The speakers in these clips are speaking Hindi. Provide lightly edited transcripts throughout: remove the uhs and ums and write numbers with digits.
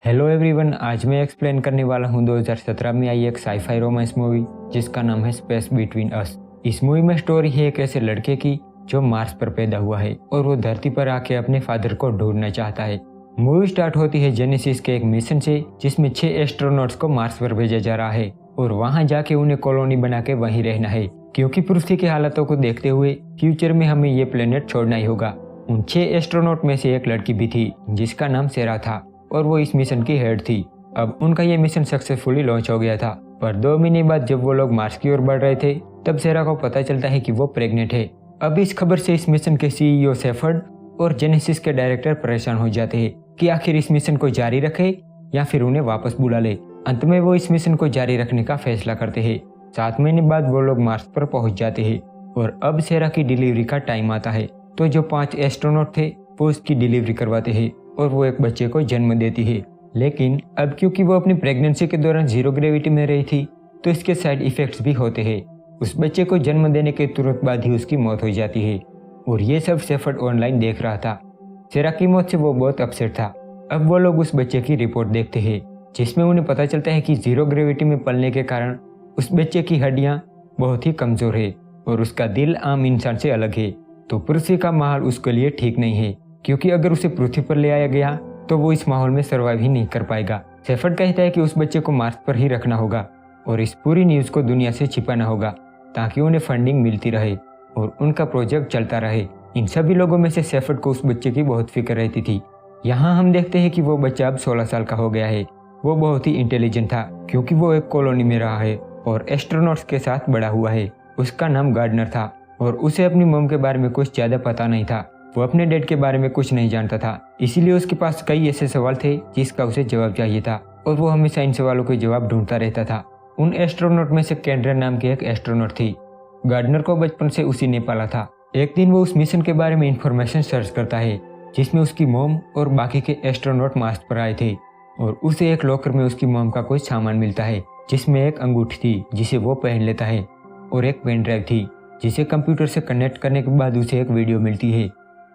हेलो एवरीवन, आज मैं एक्सप्लेन करने वाला हूँ 2017 में आई एक साईफाई रोमांस मूवी जिसका नाम है स्पेस बिटवीन अस। इस मूवी में स्टोरी है एक ऐसे लड़के की जो मार्स पर पैदा हुआ है और वो धरती पर आके अपने फादर को ढूंढना चाहता है। मूवी स्टार्ट होती है जेनेसिस के एक मिशन से जिसमें 6 एस्ट्रोनॉट्स को मार्स पर भेजा जा रहा है और वहां जाके उन्हें कॉलोनी बना के वहीं रहना है, क्योंकि पृथ्वी की हालातों को देखते हुए फ्यूचर में हमें ये प्लेनेट छोड़ना ही होगा। उन 6 एस्ट्रोनॉट में से एक लड़की भी थी जिसका नाम सेरा था और वो इस मिशन की हेड थी। अब उनका ये मिशन सक्सेसफुली लॉन्च हो गया था, पर 2 महीने बाद जब वो लोग मार्स की ओर बढ़ रहे थे तब सेरा को पता चलता है कि वो प्रेग्नेंट है। अब इस खबर से इस मिशन के सीईओ शेफर्ड और जेनेसिस के डायरेक्टर परेशान हो जाते हैं कि आखिर इस मिशन को जारी रखे या फिर उन्हें वापस बुला ले। अंत में वो इस मिशन को जारी रखने का फैसला करते हैं। 7 महीने बाद वो लोग मार्स पर पहुंच जाते हैं और अब सेरा की डिलीवरी का टाइम आता है, तो जो 5 एस्ट्रोनॉट थे वो उसकी डिलीवरी करवाते हैं और वो एक बच्चे को जन्म देती है। लेकिन अब क्योंकि वो अपनी प्रेगनेंसी के दौरान 0 ग्रेविटी में रही थी तो इसके साइड इफेक्ट्स भी होते हैं। उस बच्चे को जन्म देने के तुरंत बाद ही उसकी मौत हो जाती है और ये सब शेफर्ड ऑनलाइन देख रहा था। सेरा की मौत से वो बहुत अपसेट था। अब वो लोग उस बच्चे की रिपोर्ट देखते हैं जिसमें उन्हें पता चलता है कि 0 ग्रेविटी में पलने के कारण उस बच्चे की हड्डियां बहुत ही कमजोर है और उसका दिल आम इंसान से अलग है। तो पृथ्वी का माहौल उसके लिए ठीक नहीं है, क्योंकि अगर उसे पृथ्वी पर ले आया गया तो वो इस माहौल में सर्वाइव ही नहीं कर पाएगा। शेफर्ड कहता है कि उस बच्चे को मार्स पर ही रखना होगा और इस पूरी न्यूज को दुनिया से छिपाना होगा ताकि उन्हें फंडिंग मिलती रहे और उनका प्रोजेक्ट चलता रहे। इन सभी लोगों में से शेफर्ड को उस बच्चे की बहुत फिक्र रहती थी। यहाँ हम देखते हैं कि वो बच्चा अब 16 साल का हो गया है। वो बहुत ही इंटेलिजेंट था क्योंकि वो एक कॉलोनी में रहा है और एस्ट्रोनॉट्स के साथ बड़ा हुआ है। उसका नाम गार्डनर था और उसे अपनी मॉम के बारे में कुछ ज्यादा पता नहीं था। वो अपने डैड के बारे में कुछ नहीं जानता था, इसीलिए उसके पास कई ऐसे सवाल थे जिसका उसे जवाब चाहिए था और वो हमेशा इन सवालों के जवाब ढूंढता रहता था। उन एस्ट्रोनॉट में से केंड्रा नाम की एक एस्ट्रोनॉट थी। गार्डनर को बचपन से उसी ने पाला था। एक दिन वो उस मिशन के बारे में इंफॉर्मेशन सर्च करता है जिसमें उसकी मॉम और बाकी के एस्ट्रोनॉट मार्स पर आए थे और उसे एक लॉकर में उसकी मॉम का कोई सामान मिलता है जिसमें एक अंगूठी थी जिसे वो पहन लेता है और एक पेन ड्राइव थी जिसे कंप्यूटर से कनेक्ट करने के बाद उसे एक वीडियो मिलती है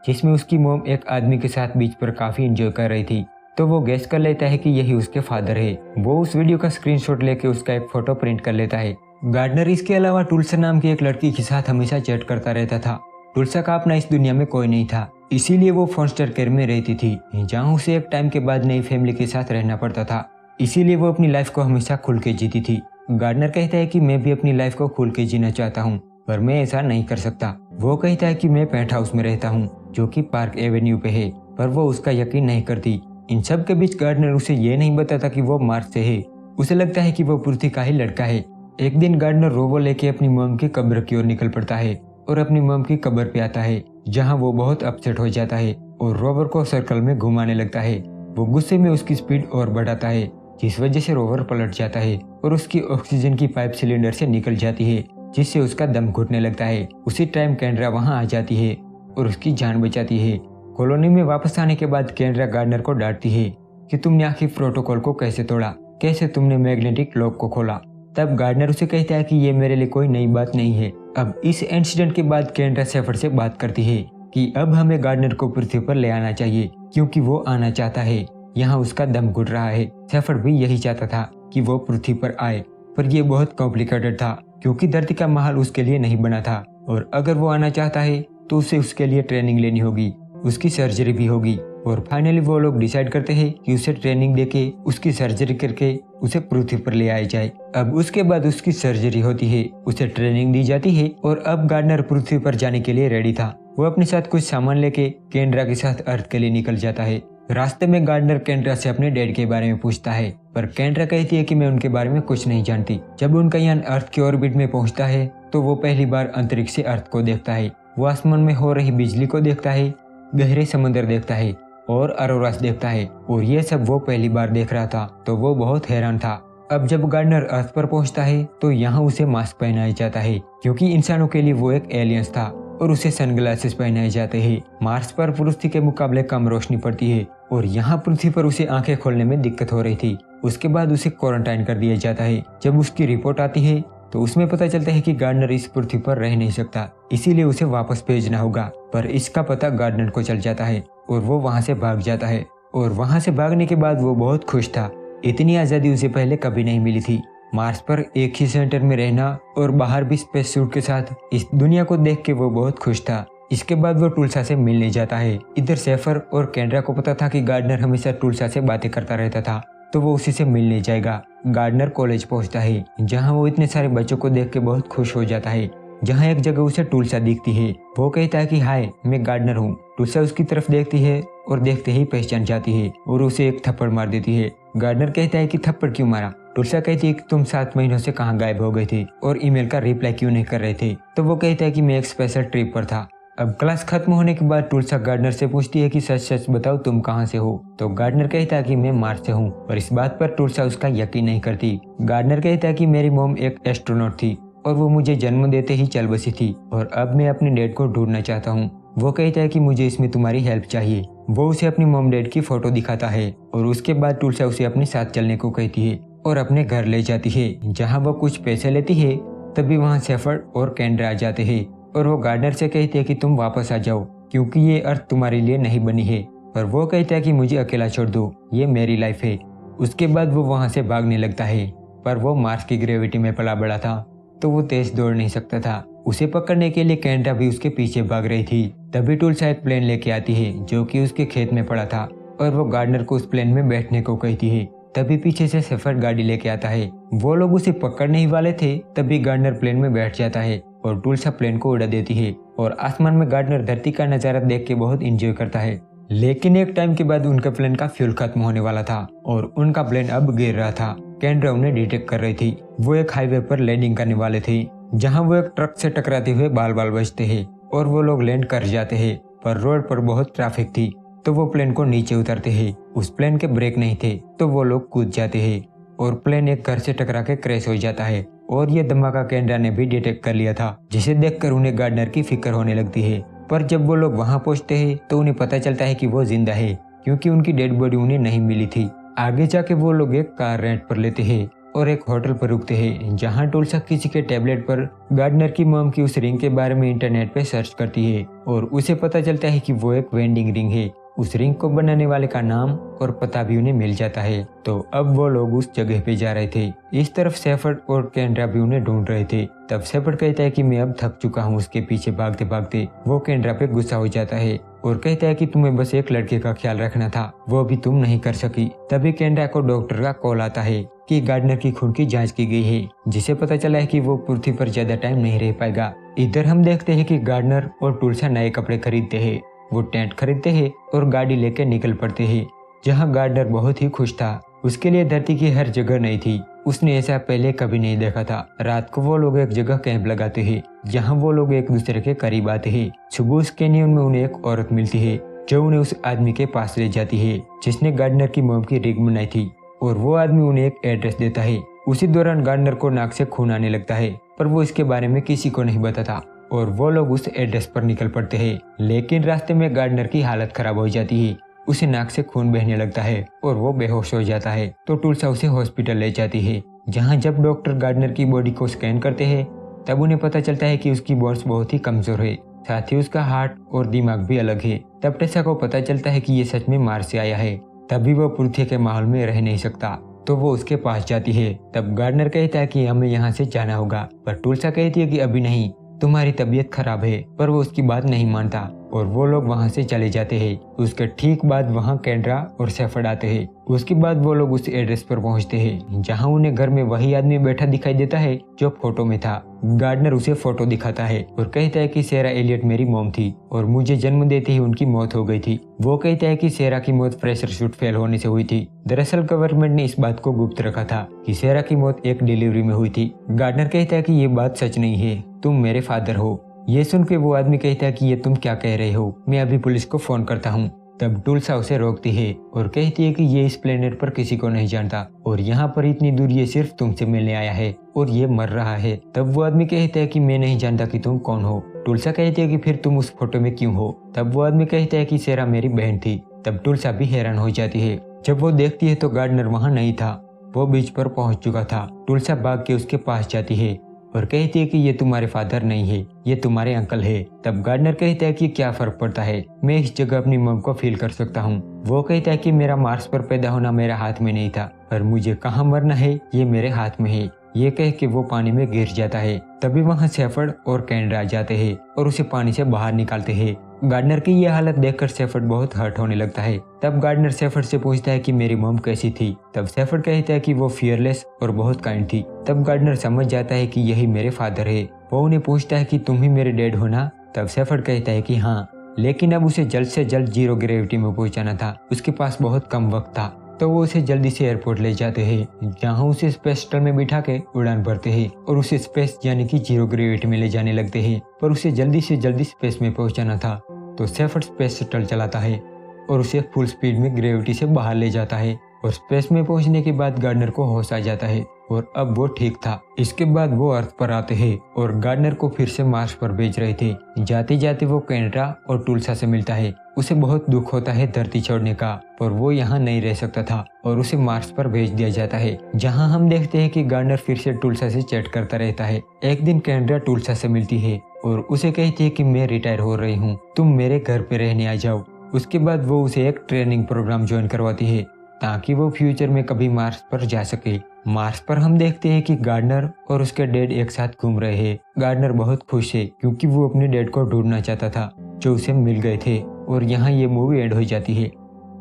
जिसमें उसकी मॉम एक आदमी के साथ बीच पर काफी एंजॉय कर रही थी। तो वो गेस कर लेता है कि यही उसके फादर है। वो उस वीडियो का स्क्रीनशॉट लेके उसका एक फोटो प्रिंट कर लेता है। गार्डनर इसके अलावा टुल्सा नाम की एक लड़की के साथ हमेशा चैट करता रहता था। टुल्सा का अपना इस दुनिया में कोई नहीं था, इसीलिए वो फॉस्टर केयर में रहती थी जहाँ उसे एक टाइम के बाद नई फैमिली के साथ रहना पड़ता था। इसीलिए वो अपनी लाइफ को हमेशा खुल के जीती थी। गार्डनर कहता है कि मैं भी अपनी लाइफ को खुल के जीना चाहता हूँ पर मैं ऐसा नहीं कर सकता। वो कहता है कि मैं पेंट हाउस में रहता हूँ जो कि पार्क एवेन्यू पे है, पर वो उसका यकीन नहीं करती। इन सब के बीच गार्डनर उसे ये नहीं बताता कि वो मार्स से है। उसे लगता है कि वो पृथ्वी का ही लड़का है। एक दिन गार्डनर रोबो लेके अपनी मॉम की कब्र की ओर निकल पड़ता है और अपनी मॉम की कब्र पे आता है जहाँ वो बहुत अपसेट हो जाता है और रोवर को सर्कल में घुमाने लगता है। वो गुस्से में उसकी स्पीड और बढ़ाता है जिस वजह से रोवर पलट जाता है और उसकी ऑक्सीजन की पाइप सिलेंडर से निकल जाती है जिससे उसका दम घुटने लगता है। उसी टाइम केंड्रा वहां आ जाती है और उसकी जान बचाती है। कॉलोनी में वापस आने के बाद केंड्रा गार्डनर को डांटती है कि तुमने आखिर प्रोटोकॉल को कैसे तोड़ा, कैसे तुमने मैग्नेटिक लॉक को खोला। तब गार्डनर उसे कहता है कि ये मेरे लिए कोई नई बात नहीं है। अब इस इंसिडेंट के बाद केंड्रा शेफर्ड से बात करती है कि अब हमें गार्डनर को पृथ्वी पर ले आना चाहिए क्योंकि वो आना चाहता है। यहाँ उसका दम घुट रहा है। शेफर्ड भी यही चाहता था कि वो पृथ्वी पर आए, पर यह बहुत कॉम्प्लिकेटेड था क्योंकि धरती का माहौल उसके लिए नहीं बना था और अगर वो आना चाहता है तो उसे उसके लिए ट्रेनिंग लेनी होगी, उसकी सर्जरी भी होगी। और फाइनली वो लोग डिसाइड करते हैं कि उसे ट्रेनिंग देके उसकी सर्जरी करके उसे पृथ्वी पर ले आया जाए। अब उसके बाद उसकी सर्जरी होती है, उसे ट्रेनिंग दी जाती है और अब गार्डनर पृथ्वी पर जाने के लिए रेडी था। वो अपने साथ कुछ सामान लेके केंड्रा के साथ अर्थ के लिए निकल जाता है। रास्ते में गार्डनर केंड्रा से अपने डैड के बारे में पूछता है, पर केंड्रा कहती है कि मैं उनके बारे में कुछ नहीं जानती। जब उनका यान अर्थ के ऑर्बिट में पहुंचता है तो वो पहली बार अंतरिक्ष से अर्थ को देखता है। वो आसमान में हो रही बिजली को देखता है, गहरे समंदर देखता है और अरोरास देखता है और ये सब वो पहली बार देख रहा था, तो वो बहुत हैरान था। अब जब गार्डनर अर्थ पर पहुंचता है तो यहाँ उसे मास्क पहनाया जाता है क्योंकि इंसानों के लिए वो एक एलियंस था और उसे सनग्लासेस पहनाए जाते हैं। मार्स पर पृथ्वी के मुकाबले कम रोशनी पड़ती है और यहाँ पृथ्वी पर उसे आंखें खोलने में दिक्कत हो रही थी। उसके बाद उसे क्वारंटाइन कर दिया जाता है। जब उसकी रिपोर्ट आती है तो उसमें पता चलता है कि गार्डनर इस पृथ्वी पर रह नहीं सकता, इसीलिए उसे वापस भेजना होगा। पर इसका पता गार्डनर को चल जाता है और वो वहां से भाग जाता है। और वहाँ से भागने के बाद वो बहुत खुश था। इतनी आज़ादी उसे पहले कभी नहीं मिली थी। मार्स पर एक ही सेंटर में रहना और बाहर भी स्पेस सूट के साथ इस दुनिया को देख के वो बहुत खुश था। इसके बाद वो टुल्सा से मिलने जाता है। इधर सेफर और केंड्रा को पता था कि गार्डनर हमेशा टुल्सा से बातें करता रहता था, तो वो उसी से मिलने जाएगा। गार्डनर कॉलेज पहुंचता है, जहां वो इतने सारे बच्चों को देख के बहुत खुश हो जाता है। जहां एक जगह उसे टुल्सा दिखती है। वो कहता है कि हाय, मैं गार्डनर हूँ। टुल्सा उसकी तरफ देखती है और देखते ही पहचान जाती है और उसे एक थप्पड़ मार देती है। गार्डनर कहता है कि थप्पड़ क्यों मारा? टुल्सा कहती है कि तुम 7 महीनों से कहाँ गायब हो गए थे और ईमेल का रिप्लाई क्यों नहीं कर रहे थे? तो वो कहता है कि मैं एक स्पेशल ट्रिप पर था। अब क्लास खत्म होने के बाद टुल्सा गार्डनर से पूछती है कि सच सच बताओ तुम कहाँ से हो? तो गार्डनर कहता है कि मैं मार्स से हूँ, पर इस बात पर टुल्सा उसका यकीन नहीं करती। गार्डनर कहता है कि मेरी मॉम एक एस्ट्रोनॉट थी और वो मुझे जन्म देते ही चल बसी थी और अब मैं अपने डैड को ढूंढना चाहता हूँ। वो कहता है कि मुझे इसमें तुम्हारी हेल्प चाहिए। वो उसे अपनी मॉम डैड की फोटो दिखाता है और उसके बाद टुल्सा उसे अपने साथ चलने को कहती है और अपने घर ले जाती है, जहाँ वो कुछ पैसे लेती है। तभी वहाँ सेफर्ड और केंड्रा आ जाते हैं और वो गार्डनर से कहते हैं कि तुम वापस आ जाओ क्योंकि ये अर्थ तुम्हारे लिए नहीं बनी है। पर वो कहता है कि मुझे अकेला छोड़ दो, ये मेरी लाइफ है। उसके बाद वो वहाँ से भागने लगता है, पर वो मार्स की ग्रेविटी में पला बड़ा था, तो वो तेज दौड़ नहीं सकता था। उसे पकड़ने के लिए केंड्रा भी उसके पीछे भाग रही थी। तभी टुल्सा एक प्लेन लेके आती है जो कि उसके खेत में पड़ा था और वो गार्डनर को उस प्लेन में बैठने को कहती है। तभी पीछे से सेफर्ड गाड़ी लेके आता है। वो लोग उसे पकड़ने ही वाले थे, तभी गार्डनर प्लेन में बैठ जाता है और टुल्सा प्लेन को उड़ा देती है और आसमान में गार्डनर धरती का नजारा देख के बहुत एंजॉय करता है। लेकिन एक टाइम के बाद उनके प्लेन का फ्यूल खत्म होने वाला था और उनका प्लेन अब गिर रहा था। केंड्रा उन्हें डिटेक्ट कर रही थी। वो एक हाईवे पर लैंडिंग करने वाले थे, जहां वो एक ट्रक से टकराते हुए बाल बाल बचते हैं और वो लोग लैंड कर जाते हैं। पर रोड पर बहुत ट्रैफिक थी, तो वो प्लेन को नीचे उतरते हैं। उस प्लेन के ब्रेक नहीं थे, तो वो लोग कूद जाते हैं और प्लेन एक घर से टकरा के क्रैश हो जाता है। और ये धमाका केंड्रा ने भी डिटेक्ट कर लिया था, जिसे देखकर उन्हें गार्डनर की फिक्र होने लगती है। पर जब वो लोग वहां पहुंचते हैं तो उन्हें पता चलता है कि वो जिंदा है, क्योंकि उनकी डेड बॉडी उन्हें नहीं मिली थी। आगे जाके वो लोग एक कार रेंट पर लेते हैं और एक होटल पर रुकते हैं, जहां टुल्सा किसी के टैबलेट पर गार्डनर की मॉम की उस रिंग के बारे में इंटरनेट पे सर्च करती है और उसे पता चलता है कि वो एक वेंडिंग रिंग है। उस रिंग को बनाने वाले का नाम और पता भी उन्हें मिल जाता है। तो अब वो लोग उस जगह पे जा रहे थे। इस तरफ सेफर्ड और केंड्रा भी उन्हें ढूंढ रहे थे। तब सेफर्ड कहता है कि मैं अब थक चुका हूँ उसके पीछे भागते भागते। वो केंड्रा पे गुस्सा हो जाता है और कहता है कि तुम्हें बस एक लड़के का ख्याल रखना था, वो भी तुम नहीं कर सकी। तभी केंड्रा को डॉक्टर का कॉल आता है कि गार्डनर की खून की जांच की गई है, जिसे पता चला है कि वो पृथ्वी पर ज्यादा टाइम नहीं रह पाएगा। इधर हम देखते हैं कि गार्डनर और टुल्सा नए कपड़े खरीदते हैं। वो टेंट खरीदते हैं और गाड़ी लेकर निकल पड़ते हैं, जहां गार्डनर बहुत ही खुश था। उसके लिए धरती की हर जगह नई थी, उसने ऐसा पहले कभी नहीं देखा था। रात को वो लोग एक जगह कैंप लगाते हैं, जहां वो लोग एक दूसरे के करीब आते हैं। सुबह उस कैनियन में उन्हें एक औरत मिलती है, जो उन्हें उस आदमी के पास ले जाती है जिसने गार्डनर की मॉम की रिंग बनाई थी, और वो आदमी उन्हें एक एड्रेस देता है। उसी दौरान गार्डनर को नाक से खून आने लगता है, पर वो इसके बारे में किसी को नहीं बताता और वो लोग उस एड्रेस पर निकल पड़ते हैं। लेकिन रास्ते में गार्डनर की हालत खराब हो जाती है, उसे नाक से खून बहने लगता है और वो बेहोश हो जाता है। तो टुल्सा उसे हॉस्पिटल ले जाती है, जहां जब डॉक्टर गार्डनर की बॉडी को स्कैन करते हैं तब उन्हें पता चलता है कि उसकी बोन्स बहुत ही कमजोर है, साथ ही उसका हार्ट और दिमाग भी अलग है। तब टेसा को पता चलता है कि ये सच में मार्स से आया है, तभी वो पृथ्वी के माहौल में रह नहीं सकता, तो वो उसके पास जाती है। तब गार्डनर कहता है कि हमें यहाँ से जाना होगा, पर टुल्सा कहती है कि अभी नहीं, तुम्हारी तबीयत खराब है। पर वो उसकी बात नहीं मानता और वो लोग वहाँ से चले जाते हैं। उसके ठीक बाद वहाँ केंड्रा और सेफर्ड आते हैं। उसके बाद वो लोग उस एड्रेस पर पहुँचते हैं, जहाँ उन्हें घर में वही आदमी बैठा दिखाई देता है जो फोटो में था। गार्डनर उसे फोटो दिखाता है और कहता है कि सेरा एलियट मेरी मॉम थी और मुझे जन्म देते ही उनकी मौत हो गई थी। वो कहता है कि सेरा की मौत प्रेशर शूट फेल होने से हुई थी। दरअसल गवर्नमेंट ने इस बात को गुप्त रखा था कि सेरा की मौत एक डिलीवरी में हुई थी। गार्डनर कहता है कि ये बात सच नहीं है, तुम मेरे फादर हो। ये सुन के वो आदमी कहता है कि ये तुम क्या कह रहे हो, मैं अभी पुलिस को फोन करता हूँ। तब टुल्सा उसे रोकती है और कहती है कि ये इस प्लेनेट पर किसी को नहीं जानता और यहाँ पर इतनी दूर ये सिर्फ तुमसे मिलने आया है और ये मर रहा है। तब वो आदमी कहता है कि मैं नहीं जानता कि तुम कौन हो। टुल्सा कहती है कि फिर तुम उस फोटो में क्यों हो। तब वो आदमी कहता है कि सेरा मेरी बहन थी। तब टुल्सा भी हैरान हो जाती है। जब वो देखती है तो गार्डनर वहाँ नहीं था, वो बीच पर पहुंच चुका था। टुल्सा भाग के उसके पास जाती है और कहती है कि ये तुम्हारे फादर नहीं है, ये तुम्हारे अंकल है। तब गार्डनर कहता है कि क्या फर्क पड़ता है, मैं इस जगह अपनी मम को फील कर सकता हूँ। वो कहता है कि मेरा मार्स पर पैदा होना मेरा हाथ में नहीं था, पर मुझे कहाँ मरना है ये मेरे हाथ में है। ये कह के वो पानी में गिर जाता है। तभी वहाँ शेफर्ड और कैंड्रा आ जाते हैं और उसे पानी से बाहर निकालते हैं। गार्डनर की यह हालत देखकर शेफर्ड बहुत हर्ट होने लगता है। तब गार्डनर शेफर्ड से पूछता है कि मेरी मम कैसी थी। तब शेफर्ड कहता है कि वो फियरलेस और बहुत काइंड थी। तब गार्डनर समझ जाता है कि यही मेरे फादर है। वो उन्हें पूछता है कि तुम ही मेरे डैड हो ना। तब शेफर्ड कहता है कि हाँ, लेकिन अब उसे जल्द से जल्द जीरो ग्रेविटी में पहुंचाना था, उसके पास बहुत कम वक्त था। तो वो उसे जल्दी से एयरपोर्ट ले जाते हैं, जहां उसे स्पेस शटल में बिठा के उड़ान भरते हैं और उसे स्पेस यानी कि जीरो ग्रेविटी में ले जाने लगते हैं। पर उसे जल्दी से जल्दी स्पेस में पहुंचाना था, तो शेफर्ड स्पेस शटल चलाता है और उसे फुल स्पीड में ग्रेविटी से बाहर ले जाता है। और स्पेस में पहुंचने के बाद गार्डनर को होश आ जाता है और अब वो ठीक था। इसके बाद वो अर्थ पर आते हैं और गार्डनर को फिर से मार्स पर भेज रहे थे। जाते जाते वो कैंड्रा और टुल्सा से मिलता है। उसे बहुत दुख होता है धरती छोड़ने का, पर वो यहाँ नहीं रह सकता था और उसे मार्स पर भेज दिया जाता है, जहाँ हम देखते हैं कि गार्डनर फिर से टुल्सा से चैट करता रहता है। एक दिन कैंड्रा टुल्सा से मिलती है और उसे कहती है कि मैं रिटायर हो रही हूँ, तुम मेरे घर पे रहने आ जाओ। उसके बाद वो उसे एक ट्रेनिंग प्रोग्राम ज्वाइन करवाती है ताकि वो फ्यूचर में कभी मार्स पर जा सके। मार्स पर हम देखते हैं कि गार्डनर और उसके डैड एक साथ घूम रहे हैं। गार्डनर बहुत खुश है क्योंकि वो अपने डैड को ढूंढना चाहता था जो उसे मिल गए थे। और यहाँ ये मूवी एंड हो जाती है।